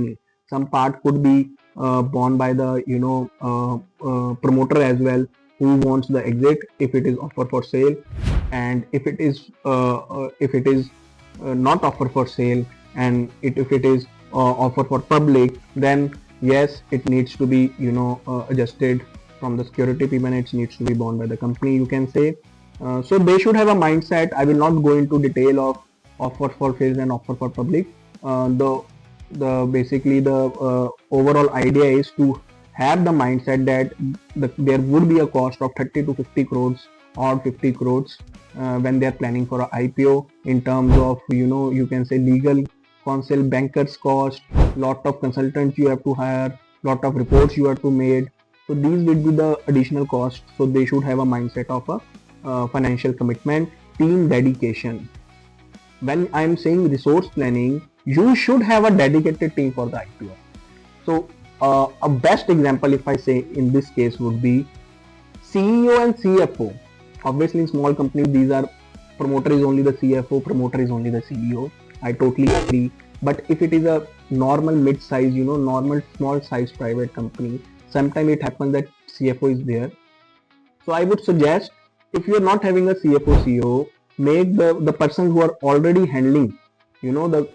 company. Some part could be borne by the promoter as well, who wants the exit if it is offer for sale, and if it is not offer for sale, and if it is offer for public, then yes, it needs to be adjusted from the security payment, and it needs to be borne by the company, you can say. So they should have a mindset. I will not go into detail of offer for sale and offer for public. The basically the overall idea is to have the mindset that there would be a cost of 30 to 50 crores or 50 crores when they are planning for an IPO, in terms of you can say legal counsel, bankers cost, lot of consultants you have to hire, lot of reports you have to make. So these will be the additional costs. So they should have a mindset of a financial commitment, team dedication. When I am saying resource planning, you should have a dedicated team for the IPO. So a best example, if I say in this case, would be CEO and CFO. Obviously in small companies, these are promoter is only the CFO, promoter is only the CEO. I totally agree. But if it is a normal mid-size, normal small size private company, sometimes it happens that CFO is there. So I would suggest, if you are not having a CFO, CEO, make the persons who are already handling, the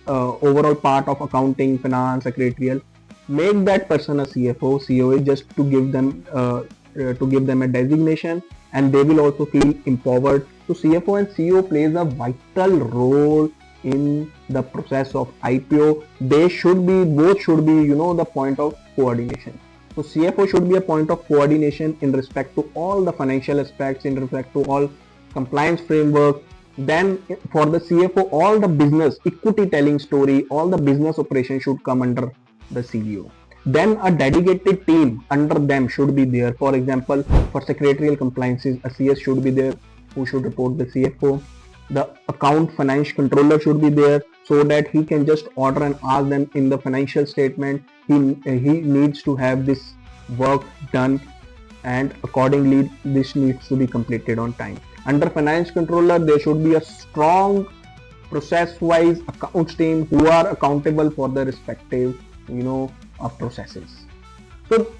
overall part of accounting, finance, secretarial, make that person a CFO, COA, just to give them a designation, and they will also feel empowered. So CFO and CEO plays a vital role in the process of IPO. Both should be, the point of coordination. So CFO should be a point of coordination in respect to all the financial aspects, in respect to all compliance framework. Then for the CFO, all the business equity telling story, all the business operation should come under the CEO. Then a dedicated team under them should be there. For example, for secretarial compliances, a CS should be there who should report the CFO. The account finance controller should be there, so that he can just order and ask them in the financial statement. He needs to have this work done, and accordingly this needs to be completed on time. Under finance controller, there should be a strong process-wise accounts team who are accountable for the respective processes. So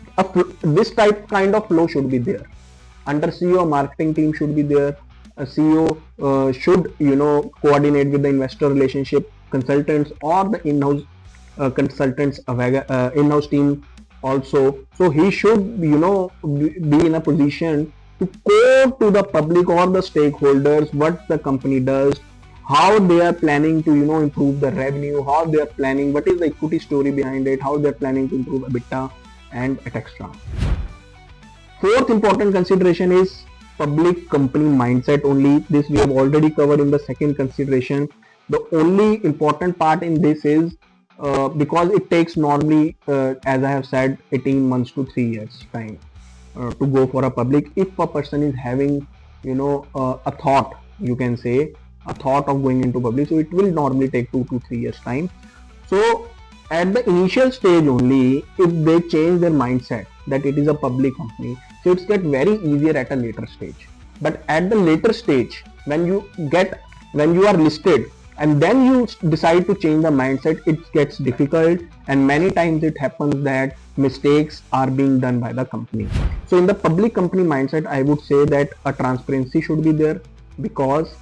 this kind of flow should be there. Under CEO, marketing team should be there. A CEO should coordinate with the investor relationship consultants or the in-house consultants, in-house team also. So he should be in a position to quote to the public or the stakeholders what the company does, how they are planning to improve the revenue, how they are planning, what is the equity story behind it, how they are planning to improve EBITDA, and etc. Fourth important consideration is public company mindset only. This we have already covered in the second consideration. The only important part in this is because it takes normally, as I have said, 18 months to 3 years time to go for a public. If a person is having a thought, you can say a thought of going into public, so it will normally take 2 to 3 years time. So at the initial stage only, if they change their mindset that it is a public company, so it's get very easier at a later stage. But at the later stage, when you are listed and then you decide to change the mindset, it gets difficult, and many times it happens that mistakes are being done by the company. So in the public company mindset, I would say that a transparency should be there, because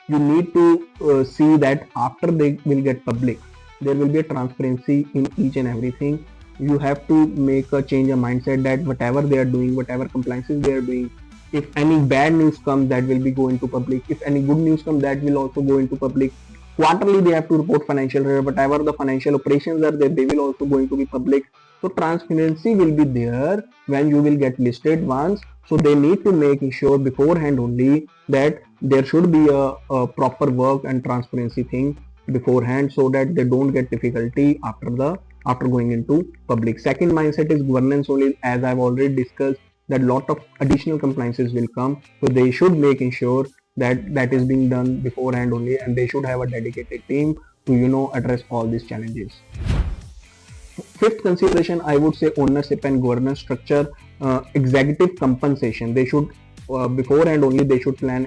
you need to see that after they will get public, there will be a transparency in each and everything. You have to make a change of mindset that whatever they are doing, whatever compliances they are doing, if any bad news comes, that will be going to public. If any good news comes, that will also go into public. Quarterly they have to report financial, whatever the financial operations are there, they will also going to be public. So transparency will be there when you will get listed once. So they need to make sure beforehand only that there should be a proper work and transparency thing beforehand, so that they don't get difficulty after going into public. Second mindset is governance only. As I've already discussed, that lot of additional compliances will come, so they should make sure that that is being done beforehand only, and they should have a dedicated team to address all these challenges. Fifth consideration, I would say ownership and governance structure. Executive compensation, they should beforehand only they should plan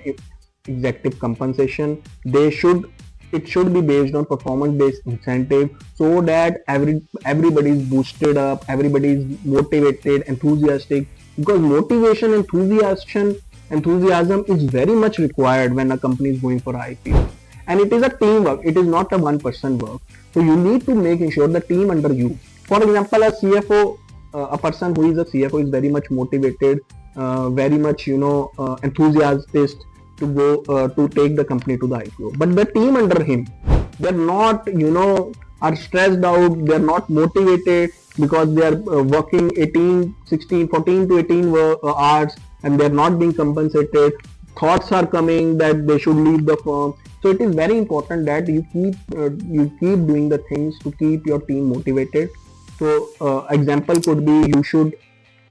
executive compensation. They should it should be based on performance based incentive, so that everybody is boosted up, everybody is motivated, enthusiastic, because motivation, enthusiasm is very much required when a company is going for IPO. And it is a teamwork, it is not a one person work. So you need to make sure the team under you, for example a CFO, a person who is a CFO is very much motivated, very much enthusiastic to go to take the company to the IPO. But the team under him, they're not are stressed out, they're not motivated, because they are working 18, 16, 14 to 18 hours, and they're not being compensated. Thoughts are coming that they should leave the firm. So it is very important that you keep doing the things to keep your team motivated. So example could be, you should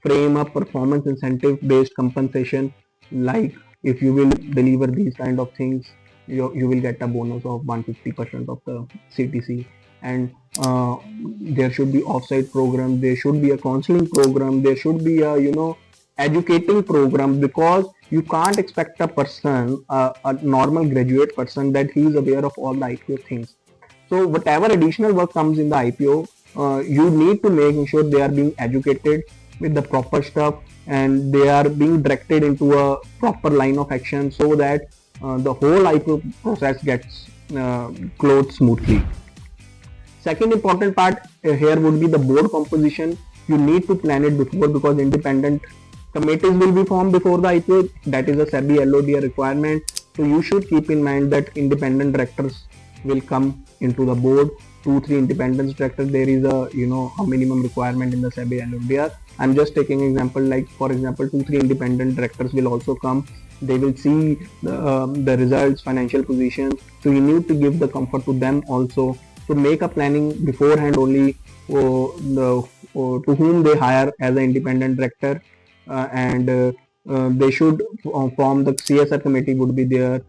frame a performance incentive based compensation, like if you will deliver these kind of things, you will get a bonus of 150% of the CTC. And there should be offsite program, there should be a counseling program, there should be a educating program, because you can't expect a person, a normal graduate person, that he is aware of all the IPO things. So whatever additional work comes in the IPO, you need to make sure they are being educated with the proper stuff, and they are being directed into a proper line of action, so that the whole IPO process gets closed smoothly. Second important part here would be the board composition. You need to plan it before, because independent committees will be formed before the IPO. That is a SEBI LODR requirement. So you should keep in mind that independent directors will come into the board. 2-3 independent directors, there is a a minimum requirement in the SEBI LODR. I'm just taking example, like for example 2-3 independent directors will also come. They will see the results, financial positions. So you need to give the comfort to them also. So make a planning beforehand only to whom they hire as an independent director, and they should form the CSR committee would be there,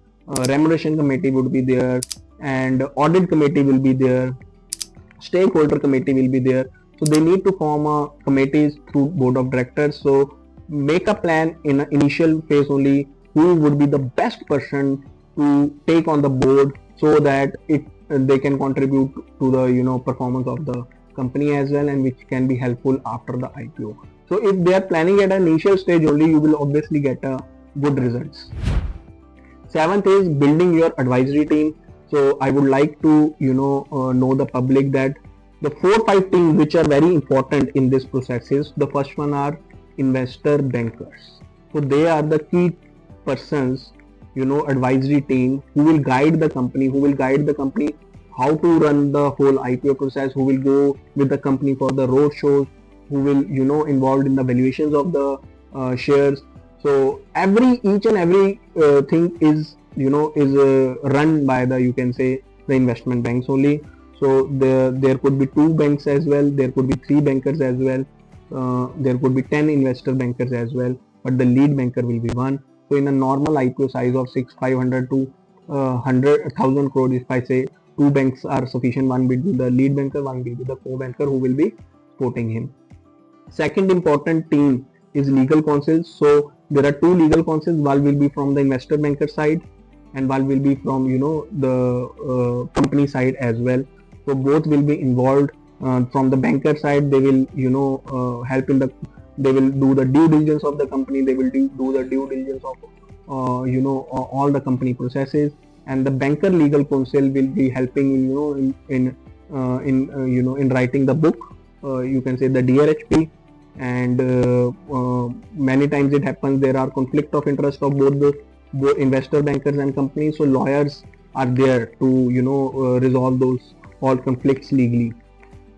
remuneration committee would be there, and audit committee will be there, stakeholder committee will be there. So they need to form committees through board of directors. So make a plan in an initial phase only, who would be the best person to take on the board, so that they can contribute to the performance of the company as well, and which can be helpful after the IPO. So if they are planning at an initial stage only, you will obviously get good results. Seventh is building your advisory team. So I would like to know the public that the 4-5 things which are very important in this process is, the first one are investor bankers. So they are the key persons, advisory team, who will guide the company, how to run the whole IPO process, who will go with the company for the road shows, who will involved in the valuations of the shares. So each and every thing is run by the investment banks only. So there could be 2 banks as well, there could be 3 bankers as well, there could be 10 investor bankers as well, but the lead banker will be 1. So in a normal IPO size of 500 to 100,000 crore, if I say 2 banks are sufficient, one will be the lead banker, one will be the co-banker who will be supporting him. Second important team is legal counsels. So there are 2 legal counsels, one will be from the investor banker side, and one will be from the company side as well. So both will be involved. From the banker side, they will help in they will do the due diligence of the company, they will do the due diligence of all the company processes, and the banker legal counsel will be helping in writing the book, you can say the DRHP. And many times it happens there are conflict of interest of both the investor bankers and companies, so lawyers are there to resolve those all conflicts legally.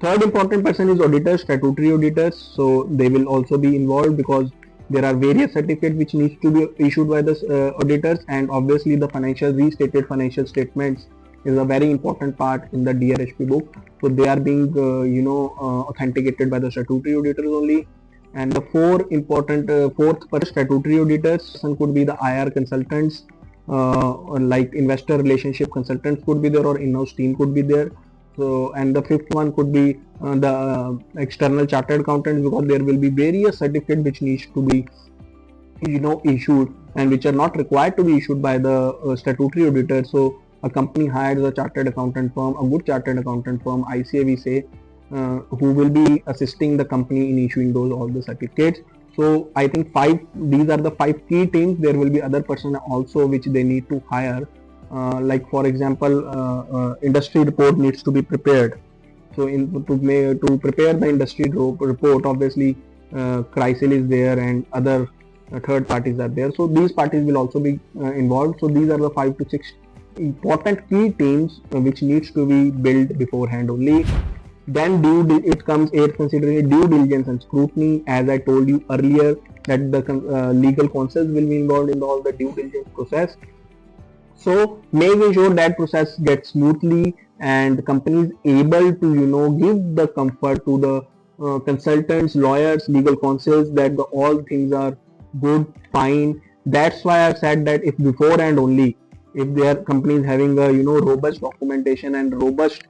Third important person is auditors, statutory auditors. So they will also be involved, because there are various certificates which needs to be issued by the auditors, and obviously the restated financial statements is a very important part in the DRHP book. So they are being authenticated by the statutory auditors only. And the fourth person statutory auditors could be the IR consultants, like investor relationship consultants could be there, or in-house team could be there. So, and the fifth one could be the external chartered accountants, because there will be various certificates which needs to be issued, and which are not required to be issued by the statutory auditor. So a company hires a chartered accountant firm, a good chartered accountant firm, ICA we say, who will be assisting the company in issuing all the certificates. So I think these are the 5 key teams. There will be other person also which they need to hire. Like for example, industry report needs to be prepared. So to prepare the industry report, obviously Crisil is there and other third parties are there. So these parties will also be involved. So these are the 5 to 6 important key teams which needs to be built beforehand only. Then it comes 8th considering due diligence and scrutiny. As I told you earlier that the legal counsels will be involved in all the due diligence process. So making sure that process gets smoothly and the company is able to give the comfort to the consultants, lawyers, legal counsels that all things are good, fine. That's why I've said that if beforehand only, if their company is having a robust documentation and robust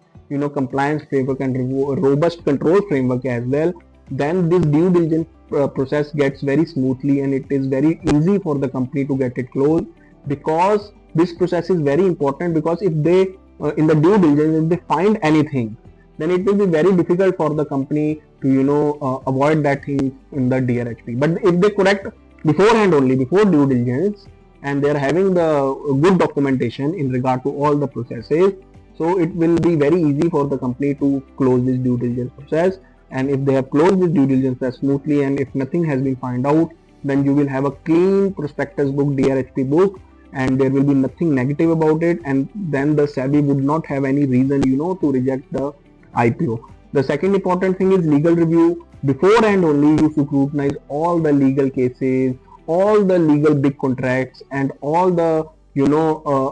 compliance framework and robust control framework as well, then this due diligence process gets very smoothly and it is very easy for the company to get it closed, because this process is very important. Because if they in the due diligence, if they find anything, then it will be very difficult for the company to avoid that thing in the DRHP. But if they correct beforehand only, before due diligence, and they are having the good documentation in regard to all the processes, so it will be very easy for the company to close this due diligence process. And if they have closed this due diligence process smoothly and if nothing has been found out, then you will have a clean prospectus book, DRHP book, and there will be nothing negative about it, and then the SEBI would not have any reason to reject the IPO. The second important thing is legal review. Beforehand only you scrutinize all the legal cases, all the legal big contracts, and all the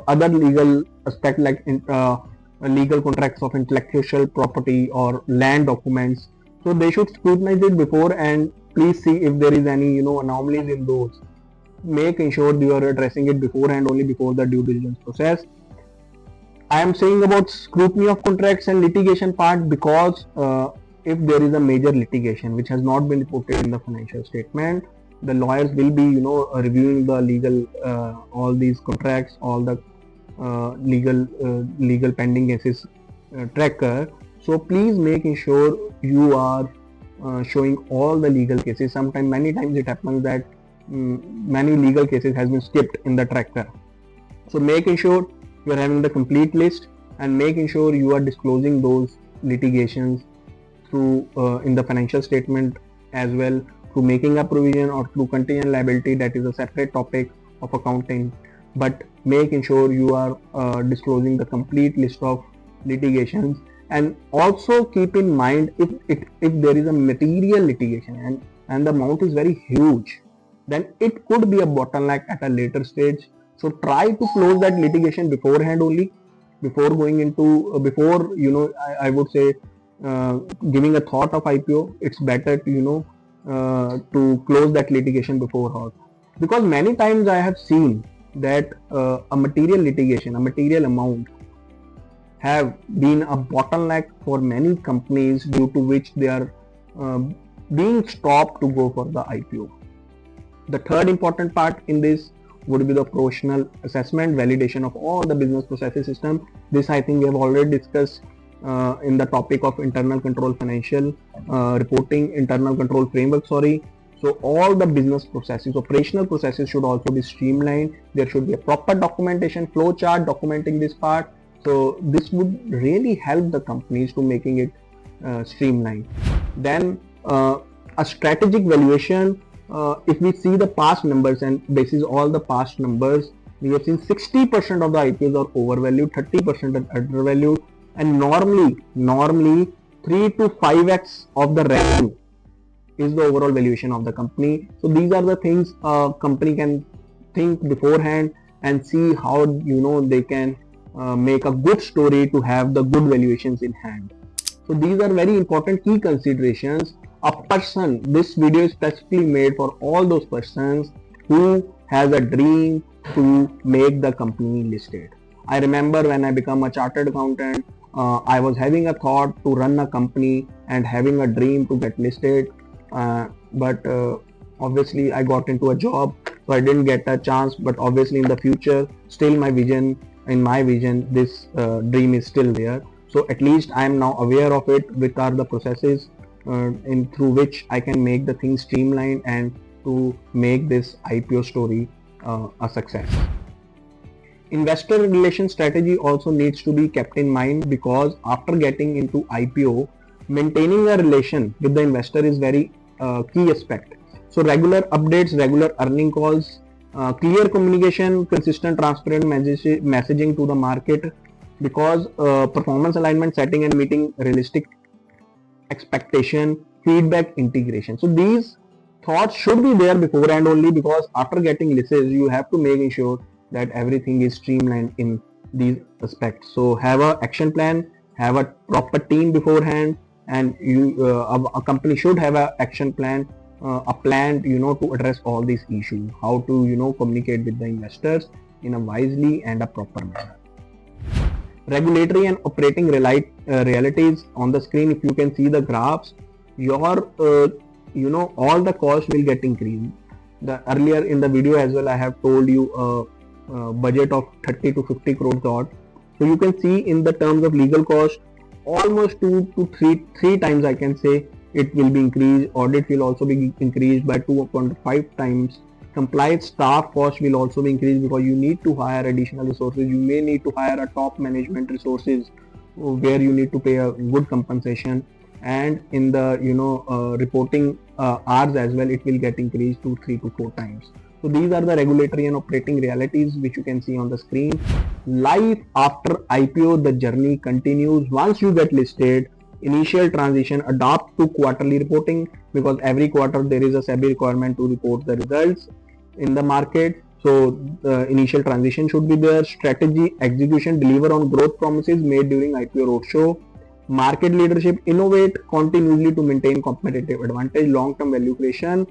other legal aspect like legal contracts of intellectual property or land documents. So they should scrutinize it before, and please see if there is any anomalies in those. Making sure you are addressing it beforehand only, before the due diligence process. I am saying about scrutiny of contracts and litigation part because if there is a major litigation which has not been reported in the financial statement, the lawyers will be reviewing the legal all these contracts, all the legal pending cases tracker. So please making sure you are showing all the legal cases. Many times it happens that many legal cases has been skipped in the tracker. So making sure you are having the complete list and making sure you are disclosing those litigations through in the financial statement as well, through making a provision or through contingent liability. That is a separate topic of accounting, but making sure you are disclosing the complete list of litigations. And also keep in mind, if there is a material litigation and the amount is very huge, then it could be a bottleneck at a later stage. So try to close that litigation beforehand only, before going into I would say giving a thought of IPO. It's better to to close that litigation beforehand, because many times I have seen that a material litigation, a material amount have been a bottleneck for many companies, due to which they are being stopped to go for the IPO. The third important part in this would be the professional assessment, validation of all the business processes system. This I think we have already discussed in the topic of internal control financial reporting, internal control framework, So all the business processes, operational processes should also be streamlined. There should be a proper documentation, flow chart documenting this part. So this would really help the companies to making it streamlined. Then a strategic valuation. If we see the past numbers, and this is all the past numbers, we have seen 60% of the IPOs are overvalued, 30% are undervalued, and normally 3 to 5x of the revenue is the overall valuation of the company. So these are the things a company can think beforehand and see how they can make a good story to have the good valuations in hand. So these are very important key considerations. This video is specifically made for all those persons who has a dream to make the company listed. I remember when I became a chartered accountant, I was having a thought to run a company and having a dream to get listed, but obviously I got into a job, so I didn't get a chance. But obviously in the future, still my vision in my vision, this dream is still there. So at least I am now aware of it, which are the processes through which I can make the things streamlined and to make this IPO story a success. Investor relation strategy also needs to be kept in mind, because after getting into IPO, maintaining a relation with the investor is very key aspect. So regular updates, regular earning calls, clear communication, consistent transparent messaging to the market, because performance alignment, setting and meeting realistic expectation, feedback, integration. So these thoughts should be there beforehand only, because after getting listed you have to make sure that everything is streamlined in these aspects. So have a action plan, have a proper team beforehand, and a company should have a action plan, a plan to address all these issues, how to communicate with the investors in a wisely and a proper manner. Regulatory and operating realities on the screen. If you can see the graphs, your all the costs will get increased. Earlier in the video as well, I have told you budget of 30 to 50 crores odd. So you can see in the terms of legal cost, almost 2 to 3 times I can say it will be increased. Audit will also be increased by 2.5 times. Compliance staff cost will also be increased, because you need to hire additional resources. You may need to hire a top management resources where you need to pay a good compensation, and in the reporting hours as well, it will get increased to 3 to 4 times. So these are the regulatory and operating realities which you can see on the screen. Life after IPO, the journey continues. Once you get listed, initial transition, adapt to quarterly reporting, because every quarter there is a SEBI requirement to report the results in the market. So the initial transition should be there. Strategy, execution, deliver on growth promises made during IPO roadshow. Market leadership, innovate continuously to maintain competitive advantage. Long-term value creation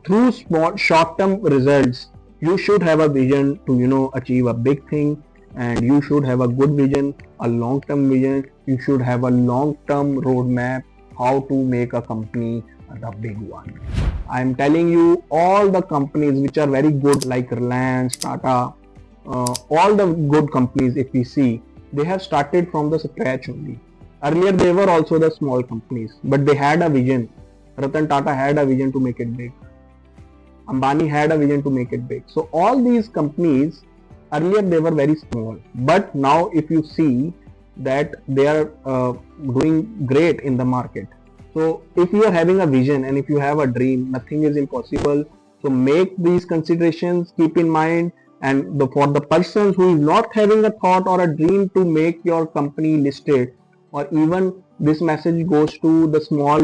through small short-term results. You should have a vision to achieve a big thing, and you should have a good vision, a long-term vision. You should have a long-term roadmap how to make a company the big one. I am telling you, all the companies which are very good, like Reliance, Tata, all the good companies, if we see, they have started from the scratch only. Earlier they were also the small companies, but they had a vision. Ratan Tata had a vision to make it big. Ambani had a vision to make it big. So all these companies, earlier they were very small, but now if you see that they are doing great in the market. So if you are having a vision and if you have a dream, nothing is impossible. So make these considerations, keep in mind, and for the persons who is not having a thought or a dream to make your company listed, or even this message goes to the small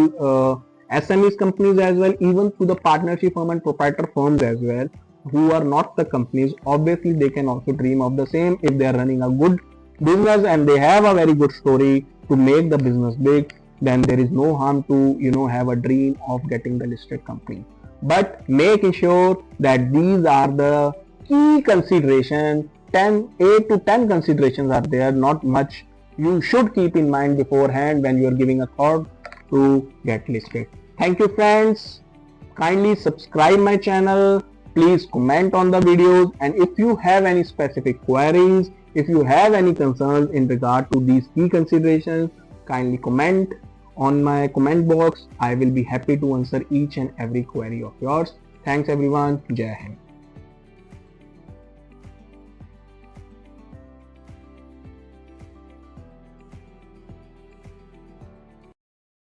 SMEs companies as well, even to the partnership firm and proprietor firms as well, who are not the companies. Obviously they can also dream of the same if they are running a good business and they have a very good story to make the business big. Then there is no harm to have a dream of getting the listed company, but making sure that these are the key considerations. 8 to 10 considerations are there, not much. You should keep in mind beforehand when you are giving a thought to get listed. Thank you friends. Kindly subscribe my channel. Please comment on the videos, and if you have any specific queries, if you have any concerns in regard to these key considerations, kindly comment on my comment box. I will be happy to answer each and every query of yours. Thanks everyone. Jai Hind.